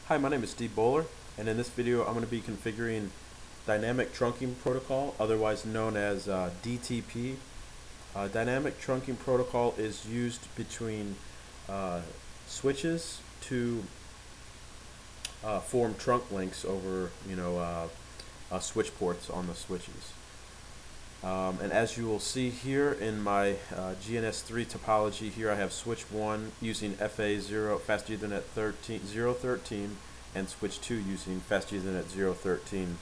Hi, my name is Steve Bowler, and in this video I'm going to be configuring Dynamic Trunking Protocol, otherwise known as DTP. Dynamic Trunking Protocol is used between uh, switches to form trunk links over, switch ports on the switches. And as you will see here in my GNS3 topology, here I have switch 1 using FA0 Fast Ethernet 013 and switch 2 using Fast Ethernet 013.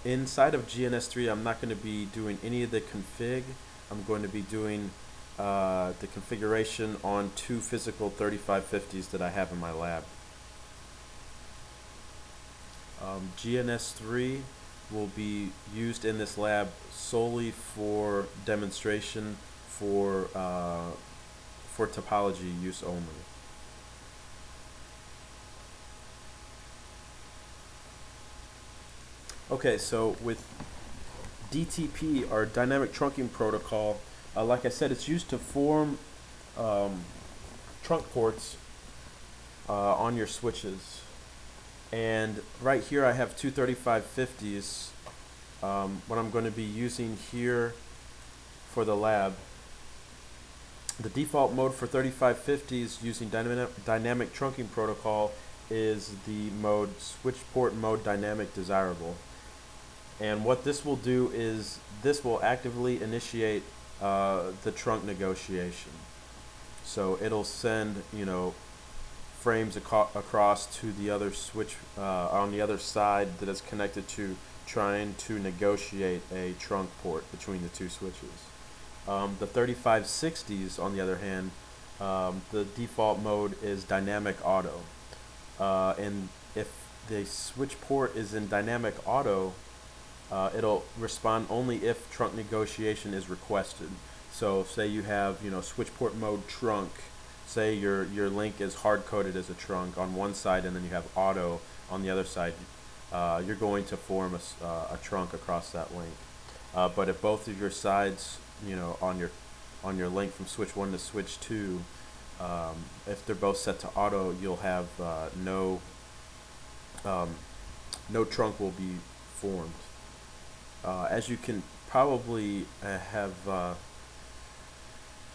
Inside of GNS3, I'm not going to be doing any of the config. I'm going to be doing the configuration on two physical 3550s that I have in my lab. GNS3 will be used in this lab solely for demonstration for topology use only. Okay, so with DTP, our dynamic trunking protocol, like I said, it's used to form trunk ports on your switches. And right here I have two 3550s. What I'm going to be using here for the lab. The default mode for 3550s using dynamic trunking protocol is the mode switch port mode dynamic desirable. And what this will do is this will actively initiate the trunk negotiation. So it'll send, frames across to the other switch on the other side that is connected to trying to negotiate a trunk port between the two switches. The 3560s, on the other hand, the default mode is dynamic auto. And if the switch port is in dynamic auto, it'll respond only if trunk negotiation is requested. So say you have, switch port mode trunk. Say your link is hard-coded as a trunk on one side, and then you have auto on the other side. You're going to form a trunk across that link. But if both of your sides, on your link from switch 1 to switch 2, if they're both set to auto, you'll have no trunk will be formed. As you can probably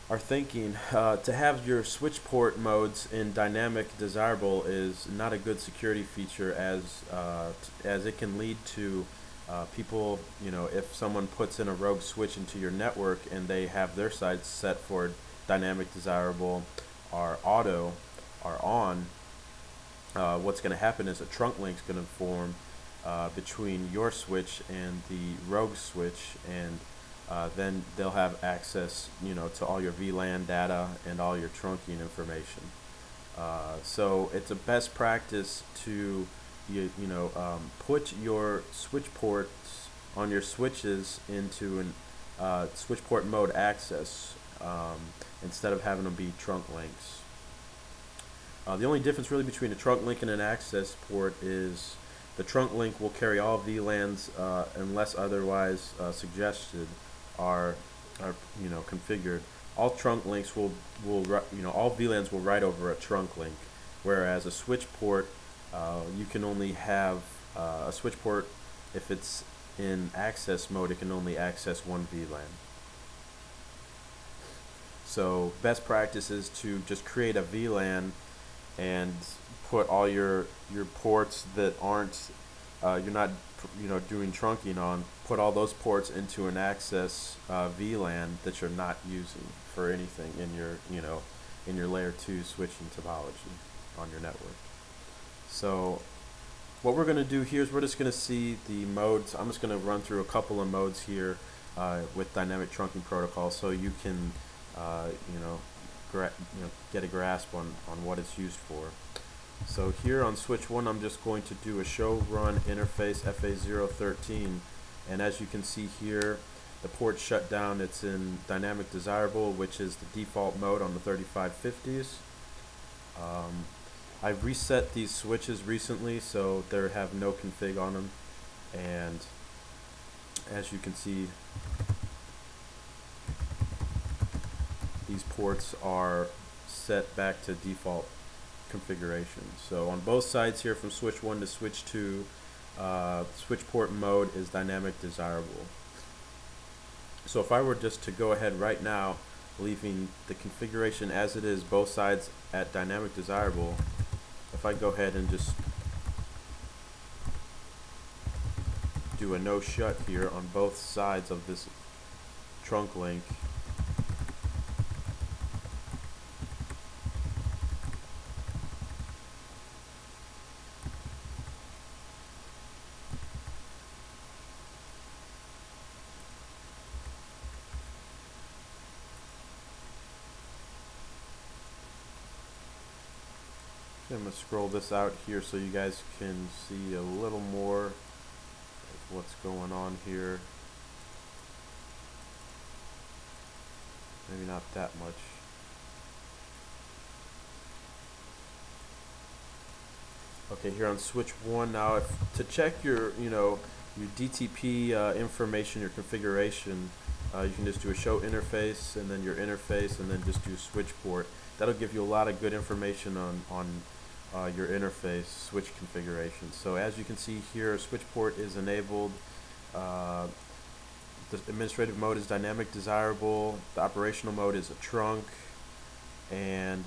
are thinking, to have your switch port modes in dynamic desirable is not a good security feature, as it can lead to people, if someone puts in a rogue switch into your network and they have their sides set for dynamic desirable or auto or on, what's going to happen is a trunk link is going to form between your switch and the rogue switch, and then they'll have access, to all your VLAN data and all your trunking information. So it's a best practice to put your switch ports on your switches into an switch port mode access instead of having them be trunk links. The only difference really between a trunk link and an access port is the trunk link will carry all VLANs unless otherwise suggested are configured. All trunk links will all VLANs will write over a trunk link, whereas a switch port you can only have a switch port if it's in access mode. It can only access one VLAN. So best practice is to just create a VLAN and put all your ports that aren't you're not doing trunking on, put all those ports into an access VLAN that you're not using for anything in your in your layer 2 switching topology on your network. So what we're going to do here is we're just going to see the modes. I'm just going to run through a couple of modes here with dynamic trunking protocol, so you can get a grasp on what it's used for. So here on switch 1, I'm just going to do a show run interface FA013, and as you can see here, the port shut down. It's in dynamic desirable, which is the default mode on the 3550s. I've reset these switches recently, so they have no config on them, and as you can see, these ports are set back to default configuration. So on both sides here, from switch 1 to switch 2, switch port mode is dynamic desirable. So if I were just to go ahead right now, leaving the configuration as it is, both sides at dynamic desirable, if I go ahead and just do a no shut here on both sides of this trunk link, I'm going to scroll this out here so you guys can see a little more of what's going on here. Maybe not that much. Okay, here on switch 1 now, to check your, your DTP information, your configuration, you can just do a show interface and then your interface and then just do switch port. That'll give you a lot of good information on your interface switch configuration. So as you can see here, switch port is enabled. The administrative mode is dynamic desirable. The operational mode is a trunk. And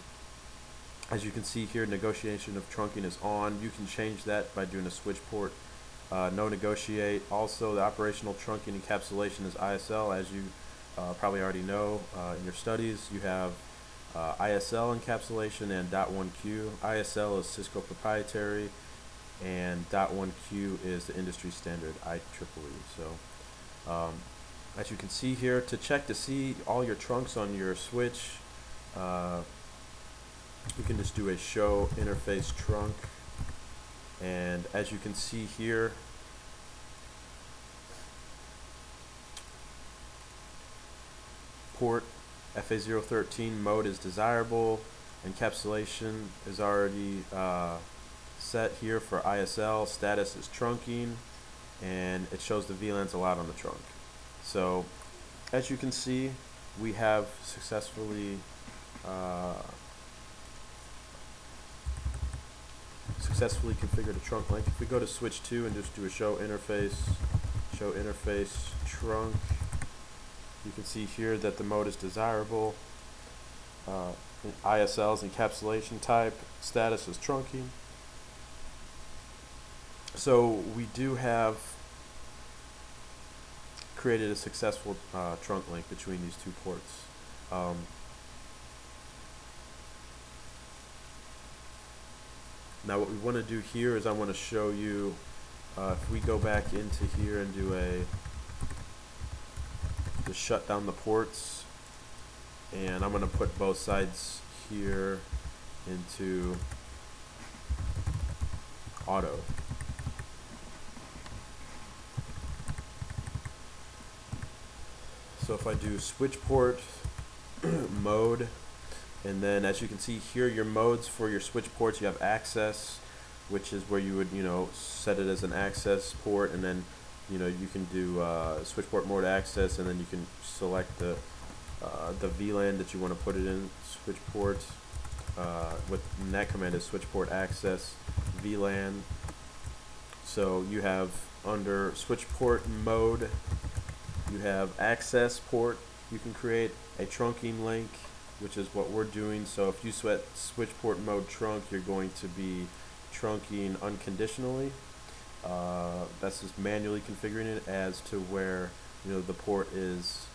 as you can see here, negotiation of trunking is on. You can change that by doing a switch port no negotiate. Also, the operational trunking encapsulation is ISL. As you probably already know in your studies, you have ISL encapsulation and .1Q. ISL is Cisco proprietary, and .1Q is the industry standard, IEEE. So as you can see here, to check to see all your trunks on your switch, you can just do a show interface trunk, and as you can see here, port FA013 mode is desirable. Encapsulation is already set here for ISL. Status is trunking, and it shows the VLANs allowed on the trunk. So as you can see, we have successfully configured a trunk link. If we go to switch 2 and just do a show interface trunk, you can see here that the mode is desirable. ISL's encapsulation type, status is trunking. So we do have created a successful trunk link between these two ports. Now what we want to do here is I want to show you, if we go back into here and do just shut down the ports, and I'm going to put both sides here into auto. So if I do switch port mode, and then as you can see here, your modes for your switch ports, you have access, which is where you would set it as an access port, and then you can do switch port mode access, and then you can select the VLAN that you want to put it in. Switch port and that command is switch port access VLAN. So you have under switch port mode, you have access port. You can create a trunking link, which is what we're doing. So if you switch port mode trunk, you're going to be trunking unconditionally. That's just manually configuring it as to where the port is